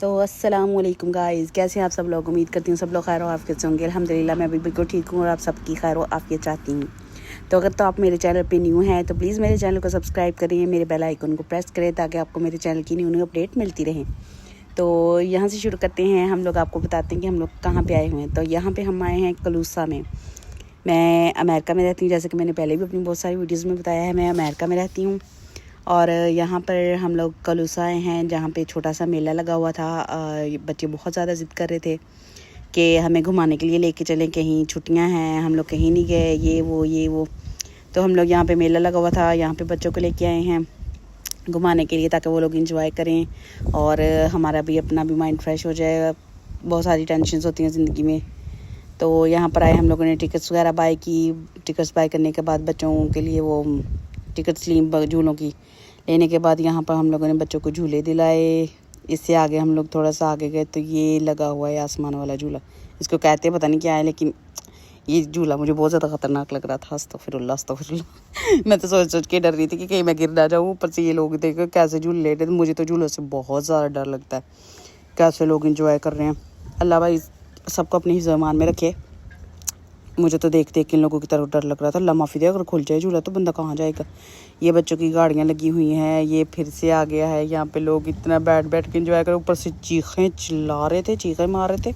तो अस्सलाम वालेकुम गाइस, कैसे हैं आप सब लोग। उम्मीद करती हूँ सब लोग खैर आफियत से होंगे। अल्हम्दुलिल्लाह मैं भी बिल्कुल ठीक हूँ और आप सबकी खैर आफियत चाहती हूँ। तो अगर तो आप मेरे चैनल पे न्यू हैं तो प्लीज़ मेरे चैनल को सब्सक्राइब करें, मेरे बेल आइकन को प्रेस करें ताकि आपको मेरे चैनल की न्यू अपडेट मिलती रहे। तो यहाँ से शुरू करते हैं। हम लोग आपको बताते हैं कि हम लोग कहाँ पर आए हुए हैं। तो यहाँ पर हम आए हैं कलूसा में। मैं अमेरिका में रहती हूँ, जैसे कि मैंने पहले भी अपनी बहुत सारी वीडियोज़ में बताया है, मैं अमेरिका में रहती हूँ। और यहाँ पर हम लोग कलूसा आए हैं जहाँ पे छोटा सा मेला लगा हुआ था। बच्चे बहुत ज़्यादा ज़िद कर रहे थे कि हमें घुमाने के लिए लेके चलें, कहीं छुट्टियाँ हैं, हम लोग कहीं नहीं गए, ये वो। तो हम लोग यहाँ पे मेला लगा हुआ था, यहाँ पे बच्चों को लेके आए हैं घुमाने के लिए ताकि वो लोग इंजॉय करें और हमारा भी अपना भी माइंड फ्रेश हो जाए। बहुत सारी टेंशन्स होती हैं ज़िंदगी में। तो यहाँ पर आए, हम लोगों ने टिकट्स वगैरह बाय की। टिकट्स बाय करने के बाद बच्चों के लिए वो टिकट्स ली झूलों की। लेने के बाद यहाँ पर हम लोगों ने बच्चों को झूले दिलाए। इससे आगे हम लोग थोड़ा सा आगे गए तो ये लगा हुआ है आसमान वाला झूला। इसको कहते पता नहीं क्या है, लेकिन ये झूला मुझे बहुत ज़्यादा ख़तरनाक लग रहा था। अस्तगफिरुल्लाह मैं तो सोच के डर रही थी कि कहीं मैं गिर ना जाऊँ। ऊपर से ये लोग देखो कैसे झूले ले रहे थे। मुझे तो झूलों से बहुत ज़्यादा डर लगता है, कैसे लोग इंजॉय कर रहे हैं। अल्लाह भाई सबको अपनी हिज़्ज़-ए-मान में रखे। मुझे तो देख के इन लोगों की तरफ डर लग रहा था। अल्लाह माफ़ी दे, अगर खुल जाए झूला तो बंदा कहाँ जाएगा। ये बच्चों की गाड़ियाँ लगी हुई हैं, ये फिर से आ गया है। यहाँ पे लोग इतना बैठ के इंजॉय कर, ऊपर से चीखें चिल्ला रहे थे, चीखें मार रहे थे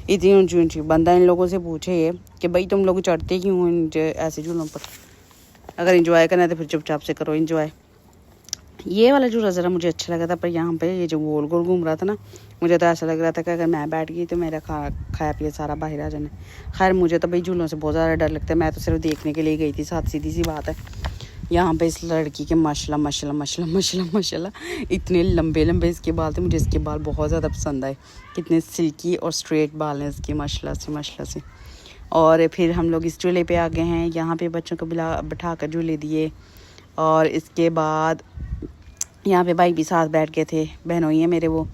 इतनी ऊँची। बंदा इन लोगों से पूछे ये कि भाई तुम लोग चढ़ते क्यों ऐसे झूलों पर। अगर इंजॉय करना है तो फिर चुपचाप से करो इंजॉय। ये वाला झूला ज़रा मुझे अच्छा लगा था, पर यहाँ पे ये जो गोल गोल घूम रहा था ना, मुझे तो ऐसा लग रहा था कि अगर मैं बैठ गई तो मेरा खाया पिया सारा बाहर आ जाना। खैर मुझे तो भाई झूलों से बहुत ज़्यादा डर लगता है। मैं तो सिर्फ देखने के लिए गई थी, साथ सीधी सी बात है। यहाँ पे इस लड़की के माशाल्लाह इतने लंबे इसके बाल थे। मुझे इसके बाल बहुत ज़्यादा पसंद आए, कितने सिल्की और स्ट्रेट बाल हैं इसके माशाल्लाह से। और फिर हम लोग इस झूले पे आ गए हैं। यहाँ पे बच्चों को बिठा कर झूले दिए और इसके बाद यहाँ पे भाई भी साथ बैठ गए थे, बहनों ही है मेरे, वो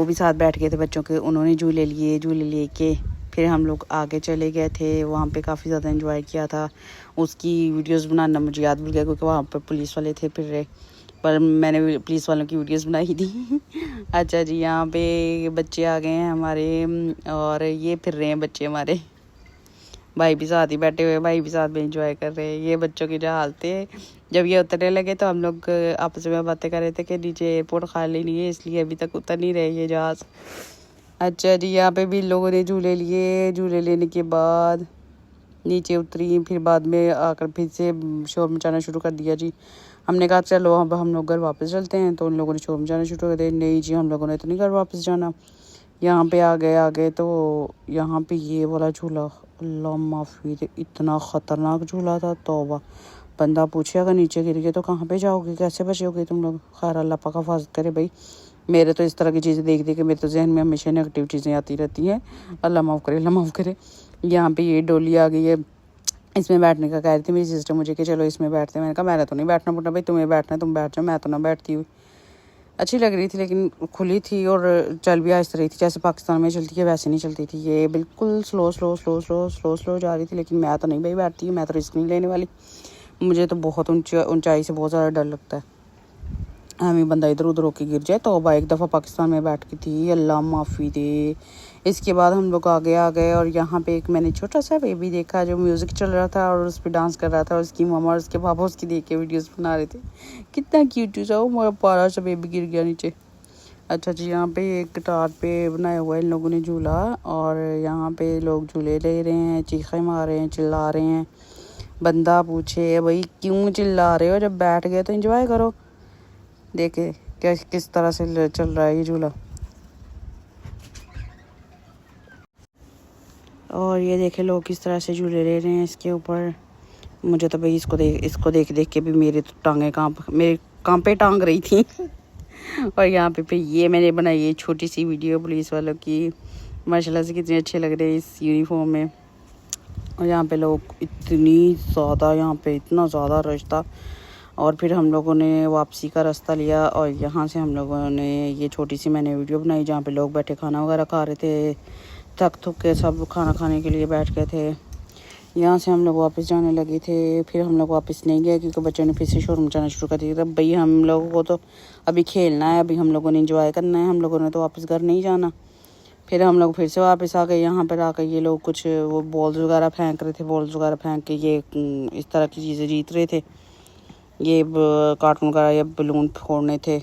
भी साथ बैठ गए थे बच्चों के। उन्होंने झूले लिए के फिर हम लोग आगे चले गए थे। वहाँ पे काफ़ी ज़्यादा एंजॉय किया था। उसकी वीडियोस बनाना मुझे याद भूल गया क्योंकि वहाँ पर पुलिस वाले थे फिर रहे, पर मैंने पुलिस वालों की वीडियोस बनाई थी। अच्छा जी, यहाँ पे बच्चे आ गए हैं हमारे और ये फिर रहे हैं बच्चे हमारे। भाई भी साथ ही बैठे हुए, भाई भी साथ में एंजॉय कर रहे हैं। ये बच्चों की जो हालत है, जब ये उतरने लगे तो हम लोग आपस में बातें कर रहे थे कि नीचे एयरपोर्ट खाली नहीं है, इसलिए अभी तक उतर नहीं रहे ये जहाज़। अच्छा जी, यहाँ पे भी लोगों ने झूले लिए। झूले लेने के बाद नीचे उतरी, फिर बाद में आकर फिर से शोर मचाना शुरू कर दिया जी। हमने कहा चलो अब हम लोग घर वापस चलते हैं, तो उन लोगों ने शोर मचाना शुरू कर दिया। नहीं जी, हम लोगों ने तो नहीं घर वापस जाना। यहाँ पे आ गए तो यहाँ पे ये वाला झूला, अल्लाह माफ़ी दे, इतना ख़तरनाक झूला था, तौबा। बंदा पूछे अगर नीचे गिर गए तो कहाँ पे जाओगे, कैसे बचोगे तुम लोग। खैर अल्लाह पाक हिफाज़त करे भाई। मेरे तो इस तरह की चीज़ें देख के मेरे तो जहन में हमेशा नेगेटिव चीज़ें आती रहती हैं। अल्लाह माफ़ करे, अल्लाह माफ़ करे। यहाँ पे ये डोली आ गई है, इसमें बैठने का कह रही थी मेरी सिस्टर मुझे कि चलो इसमें बैठते हैं। मैंने कहा मैंने तो नहीं बैठना पुटना भाई, तुम्हें बैठना है तुम बैठ जाओ, मैं तो ना बैठती हुई। अच्छी लग रही थी लेकिन खुली थी और चल भी आहिस्ता रही थी, जैसे पाकिस्तान में चलती है वैसे नहीं चलती थी। ये बिल्कुल स्लो जा रही थी, लेकिन मैं तो नहीं भाई बैठती हूँ, मैं तो रिस्क नहीं लेने वाली। मुझे तो बहुत ऊंचाई से बहुत ज़्यादा डर लगता है। हमें बंदा इधर उधर होके गिर जाए। तो एक दफ़ा पाकिस्तान में बैठ की थी, अल्लाह माफ़ी दे। इसके बाद हम लोग आगे आ गए और यहाँ पे एक मैंने छोटा सा बेबी देखा जो म्यूज़िक चल रहा था और उस पर डांस कर रहा था, और उसकी मामा और उसके पापा उसकी देख के वीडियोस बना रहे थे। कितना क्यूट सा वो मेरा प्यारा सा बेबी गिर गया नीचे। अच्छा जी, यहाँ पे एक गिटार पे बनाया हुआ है इन लोगों ने झूला, और यहाँ पे लोग झूले ले रहे हैं, चीखें मार रहे हैं, चिल्ला रहे हैं। बंदा पूछे भाई क्यों चिल्ला रहे हो, जब बैठ गए तो इंजॉय करो। देखे क्या किस तरह से चल रहा है ये झूला। और ये देखे लोग किस तरह से झूले ले रहे हैं इसके ऊपर। मुझे तो भाई इसको देख के भी मेरी तो टांगें कांपे टांग रही थी। और यहाँ पे ये मैंने बनाई है छोटी सी वीडियो पुलिस वालों की। माशाल्लाह से कितने अच्छे लग रहे हैं इस यूनिफॉर्म में। और यहाँ पे लोग इतना ज़्यादा रश था। और फिर हम लोगों ने वापसी का रास्ता लिया और यहाँ से हम लोगों ने ये छोटी सी मैंने वीडियो बनाई जहाँ पे लोग बैठे खाना वगैरह खा रहे थे। थक के सब खाना खाने के लिए बैठ गए थे। यहाँ से हम लोग वापस जाने लगे थे। फिर हम लोग वापस नहीं गए क्योंकि बच्चों ने फिर से शोर मचाना शुरू कर दिया। तब भाई हम लोगों को तो अभी खेलना है, अभी हम लोगों ने इंजॉय करना है, हम लोगों ने तो वापस घर नहीं जाना। फिर हम लोग फिर से वापस आ गए। यहाँ पर आकर ये लोग कुछ वो बॉल्स वगैरह फेंक रहे थे, बॉल्स वगैरह फेंक के ये इस तरह की चीज़ें जीत रहे थे। ये कार्टून वगैरह या बलून फोड़ने थे।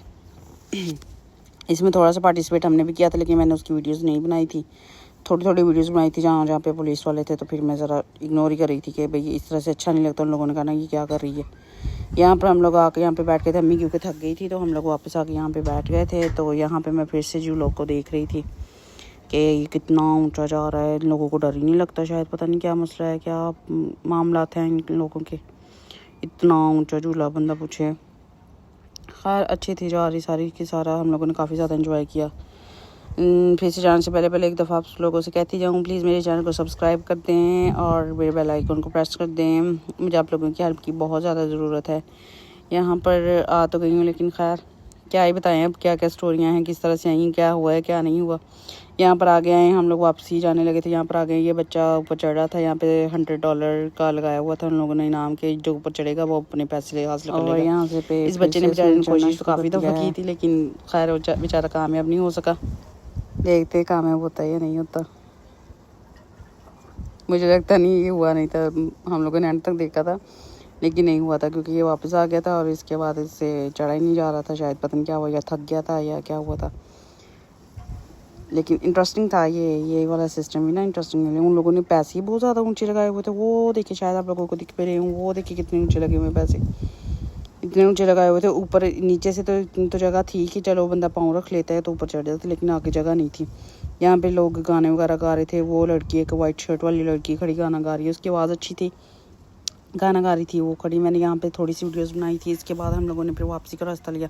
इसमें थोड़ा सा पार्टिसिपेट हमने भी किया था, लेकिन मैंने उसकी वीडियोस नहीं बनाई थी। थोड़ी थोड़ी वीडियोस बनाई थी जहाँ जहाँ पे पुलिस वाले थे, तो फिर मैं ज़रा इग्नोर ही कर रही थी कि भाई इस तरह से अच्छा नहीं लगता। उन लोगों ने कहा ना ये क्या कर रही है। यहाँ पर हम लोग आके यहाँ पे बैठ गए थे। अम्मी क्योंकि थक गई थी तो हम लोग वापस आके यहाँ पे बैठ गए थे। तो यहाँ पे मैं फिर से जू लोग को देख रही थी कि ये कितना ऊंचा जा रहा है। इन लोगों को डर ही नहीं लगता शायद, पता नहीं क्या मसला है, क्या मामला हैं इन लोगों के। इतना ऊंचा झूला बंदा पूछे। खैर अच्छी थी जा रही सारी की सारा, हम लोगों ने काफ़ी ज़्यादा एंजॉय किया। फिर से जाने से पहले एक दफ़ा आप लोगों से कहती जाऊँ, प्लीज़ मेरे चैनल को सब्सक्राइब कर दें और मेरे बेल आइकन को प्रेस कर दें। मुझे आप लोगों की हेल्प की बहुत ज़्यादा ज़रूरत है। यहाँ पर आ तो गई हूँ, लेकिन खैर क्या ही बताएं अब क्या क्या स्टोरियाँ हैं, किस तरह से आई, क्या हुआ है क्या नहीं हुआ। यहाँ पर आ गए हैं हम लोग, वापसी जाने लगे थे। यहाँ पर आ गए, ये बच्चा ऊपर चढ़ रहा था। यहाँ पे $100 का लगाया हुआ था उन लोगों ने इनाम के, जो ऊपर चढ़ेगा वो अपने पैसे हासिल कर लेगा। यहाँ से इस बच्चे ने बेचारे ने कोशिश तो काफ़ी दफ़ा की थी, लेकिन खैर बेचारा कामयाब नहीं हो सका। देखते कामयाब होता है या नहीं होता। मुझे लगता नहीं ये हुआ नहीं था, हम लोगों ने एंड तक देखा था लेकिन नहीं हुआ था, क्योंकि ये वापस आ गया था और इसके बाद इससे चढ़ा ही नहीं जा रहा था। शायद पता नहीं क्या हुआ, या थक गया था या क्या हुआ था। लेकिन इंटरेस्टिंग था ये वाला सिस्टम भी ना, इंटरेस्टिंग है। उन लोगों ने पैसे ही बहुत ज़्यादा ऊंचे लगाए हुए थे। वो देखिए, शायद आप लोगों को दिख पे रहे हूँ, वो देखिए कितने ऊंचे लगे हुए पैसे, इतने ऊंचे लगाए हुए थे। ऊपर नीचे से तो जगह थी कि चलो बंदा पाँव रख लेता है तो ऊपर चढ़ जाता, लेकिन आगे जगह नहीं थी। यहाँ पे लोग गाने वगैरह गा रहे थे। वो लड़की, एक वाइट शर्ट वाली लड़की खड़ी गाना गा रही है, उसकी आवाज़ अच्छी थी, गाना गा रही थी वो खड़ी। मैंने यहाँ पे थोड़ी सी वीडियोस बनाई थी। इसके बाद हम लोगों ने फिर वापसी का रास्ता लिया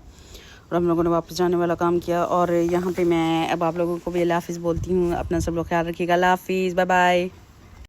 और हम लोगों ने वापस जाने वाला काम किया। और यहाँ पे मैं अब आप लोगों को भी अल्लाह हाफिज़ बोलती हूँ। अपना सब लोग ख्याल रखिएगा। अल्लाह हाफिज़, बाय बाय।